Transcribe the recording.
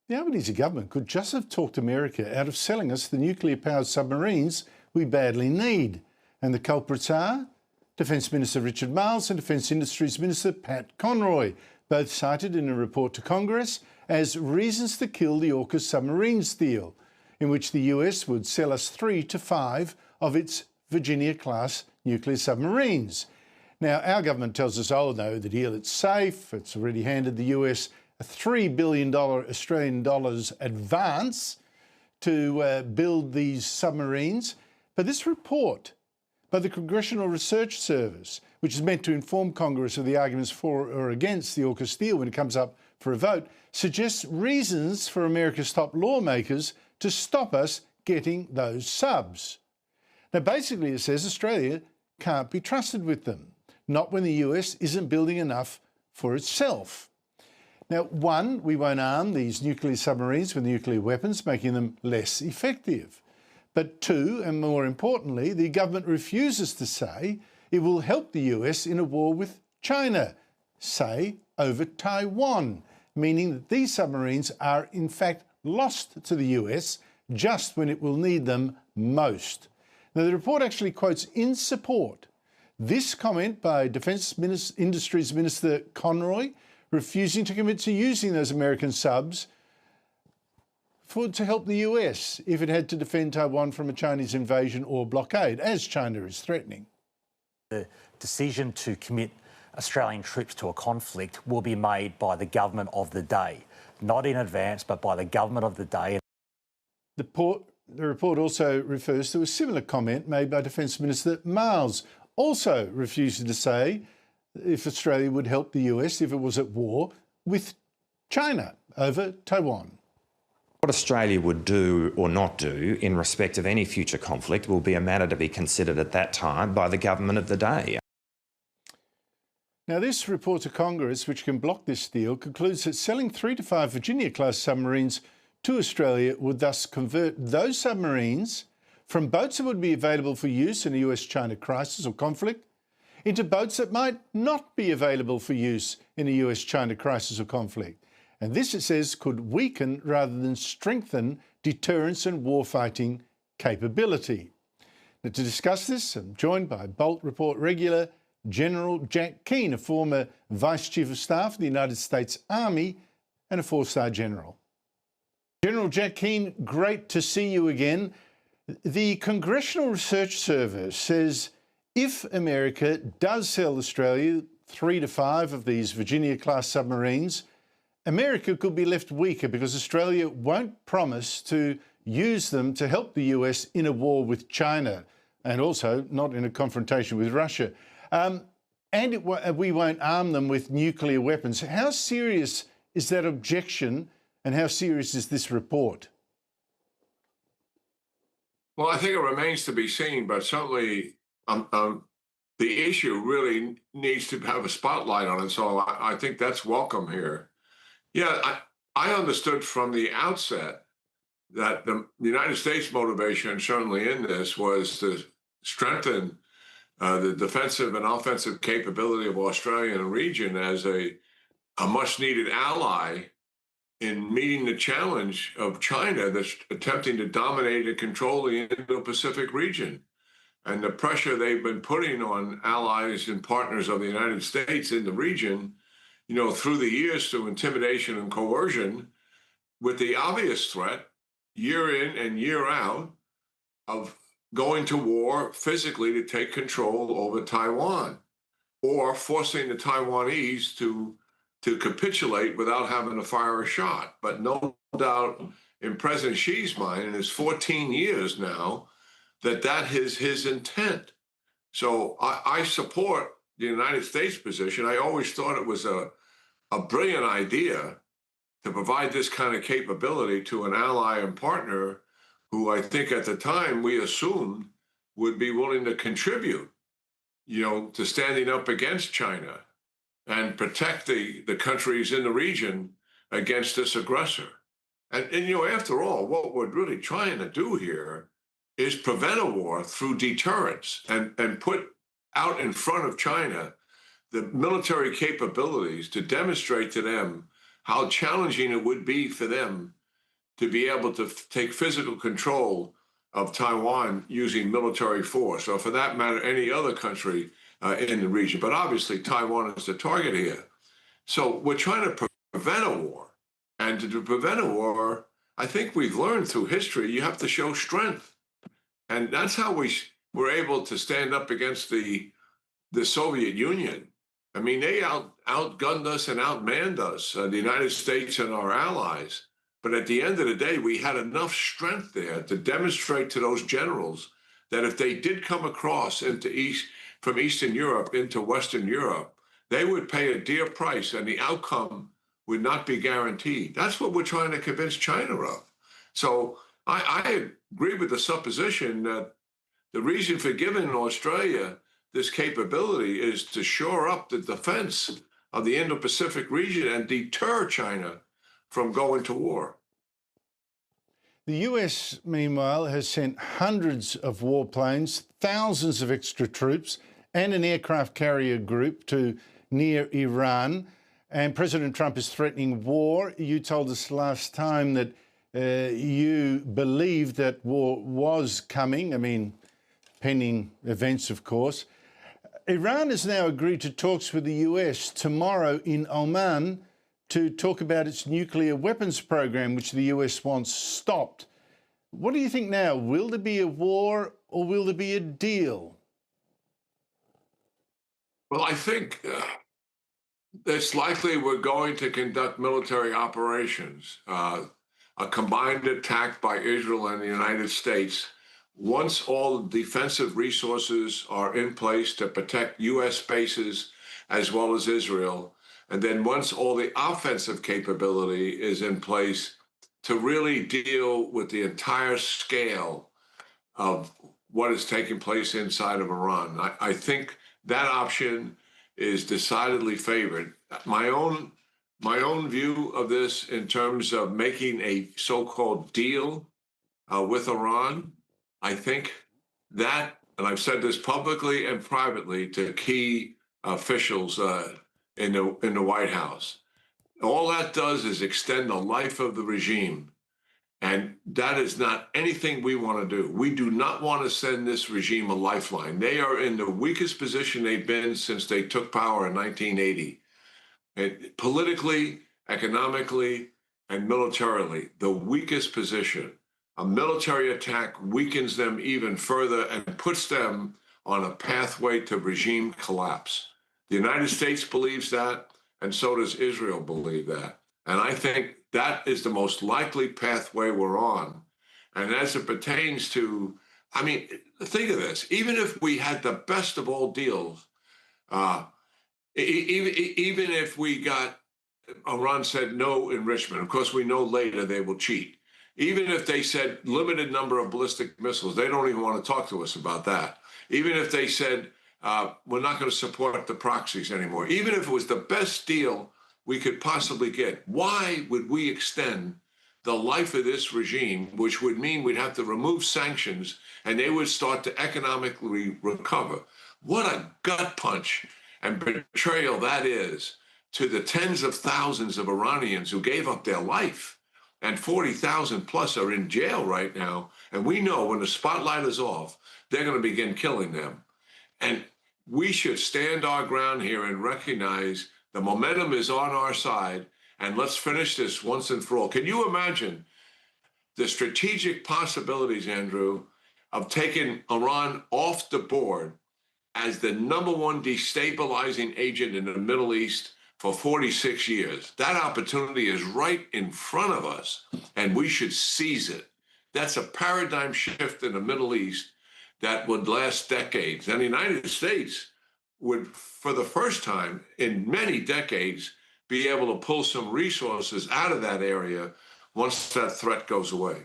The Albanese government could just have talked America out of selling us the nuclear-powered submarines we badly need. And the culprits are Defence Minister Richard Marles and Defence Industries Minister Pat Conroy, both cited in a report to Congress as reasons to kill the AUKUS submarines deal, in which the US would sell us 3 to 5 of its Virginia-class nuclear submarines. Now, our government tells us, oh no, the deal, it's safe. It's already handed the US a $3 billion Australian dollars advance to build these submarines. But this report by the Congressional Research Service, which is meant to inform Congress of the arguments for or against the AUKUS deal when it comes up for a vote, suggests reasons for America's top lawmakers to stop us getting those subs. Now, basically, it says Australia can't be trusted with them, not when the US isn't building enough for itself. Now, one, we won't arm these nuclear submarines with nuclear weapons, making them less effective. But two, and more importantly, the government refuses to say it will help the US in a war with China, say over Taiwan, meaning that these submarines are in fact lost to the US just when it will need them most. Now, the report actually quotes in support this comment by Defence Industries Minister Conroy, refusing to commit to using those American subs to help the US if it had to defend Taiwan from a Chinese invasion or blockade, as China is threatening. The decision to commit Australian troops to a conflict will be made by the government of the day, not in advance, but by the government of the day. The report also refers to a similar comment made by Defence Minister Marles, also refusing to say if Australia would help the US if it was at war with China over Taiwan. What Australia would do or not do in respect of any future conflict will be a matter to be considered at that time by the government of the day. Now, this report to Congress, which can block this deal, concludes that selling 3 to 5 Virginia-class submarines to Australia would thus convert those submarines from boats that would be available for use in a US-China crisis or conflict into boats that might not be available for use in a US-China crisis or conflict. And this, it says, could weaken rather than strengthen deterrence and warfighting capability. Now, to discuss this, I'm joined by Bolt Report regular General Jack Keane, a former Vice Chief of Staff of the United States Army and a 4-star general. General Jack Keane, great to see you again. The Congressional Research Service says if America does sell Australia 3 to 5 of these Virginia-class submarines, America could be left weaker because Australia won't promise to use them to help the US in a war with China and also not in a confrontation with Russia. We won't arm them with nuclear weapons. How serious is that objection and how serious is this report? Well, I think it remains to be seen, but certainly the issue really needs to have a spotlight on it. So I think that's welcome here. Yeah, I understood from the outset that the United States motivation, certainly in this, was to strengthen the defensive and offensive capability of Australia in the region as a much-needed ally in meeting the challenge of China that's attempting to dominate and control the Indo-Pacific region. And the pressure they've been putting on allies and partners of the United States in the region, you know, through the years through intimidation and coercion, with the obvious threat, year in and year out, of going to war physically to take control over Taiwan, or forcing the Taiwanese to capitulate without having to fire a shot. But no doubt in President Xi's mind, in his 14 years now, that is his intent. So I support the United States position. I always thought it was a brilliant idea to provide this kind of capability to an ally and partner who I think at the time we assumed would be willing to contribute, you know, to standing up against China and protect the countries in the region against this aggressor. And you know, after all, what we're really trying to do here is prevent a war through deterrence and put out in front of China the military capabilities to demonstrate to them how challenging it would be for them to be able to take physical control of Taiwan using military force, or for that matter, any other country in the region. But obviously, Taiwan is the target here. So we're trying to prevent a war. And to prevent a war, I think we've learned through history, you have to show strength. And that's how we were able to stand up against the Soviet Union. I mean, they outgunned us and outmanned us, the United States and our allies. But at the end of the day, we had enough strength there to demonstrate to those generals that if they did come across from Eastern Europe into Western Europe, they would pay a dear price and the outcome would not be guaranteed. That's what we're trying to convince China of. So I agree with the supposition that the reason for giving Australia this capability is to shore up the defense of the Indo-Pacific region and deter China from going to war. The US, meanwhile, has sent hundreds of warplanes, thousands of extra troops, and an aircraft carrier group to near Iran. And President Trump is threatening war. You told us last time that you believed that war was coming. I mean, pending events, of course. Iran has now agreed to talks with the US tomorrow in Oman to talk about its nuclear weapons program, which the US wants stopped. What do you think now? Will there be a war or will there be a deal? Well, I think it's likely we're going to conduct military operations, a combined attack by Israel and the United States. Once all defensive resources are in place to protect US bases as well as Israel, and then once all the offensive capability is in place to really deal with the entire scale of what is taking place inside of Iran, I think that option is decidedly favored. My own view of this in terms of making a so-called deal with Iran, I think that, and I've said this publicly and privately to key officials in the White House, all that does is extend the life of the regime. And that is not anything we want to do. We do not want to send this regime a lifeline. They are in the weakest position they've been since they took power in 1980. And politically, economically, and militarily, the weakest position. A military attack weakens them even further and puts them on a pathway to regime collapse. The United States believes that, and so does Israel believe that. And I think that is the most likely pathway we're on. And as it pertains to, I mean, think of this, even if we had the best of all deals, even if we got, Iran said no enrichment, of course we know later they will cheat. Even if they said limited number of ballistic missiles, they don't even want to talk to us about that. Even if they said, we're not going to support the proxies anymore. Even if it was the best deal we could possibly get, why would we extend the life of this regime, which would mean we'd have to remove sanctions and they would start to economically recover? What a gut punch and betrayal that is to the tens of thousands of Iranians who gave up their life. And 40,000 plus are in jail right now. And we know when the spotlight is off, they're going to begin killing them. And we should stand our ground here and recognize the momentum is on our side, and let's finish this once and for all. Can you imagine the strategic possibilities, Andrew, of taking Iran off the board as the #1 destabilizing agent in the Middle East for 46 years? That opportunity is right in front of us, and we should seize it. That's a paradigm shift in the Middle East that would last decades. And the United States would, for the first time in many decades, be able to pull some resources out of that area once that threat goes away.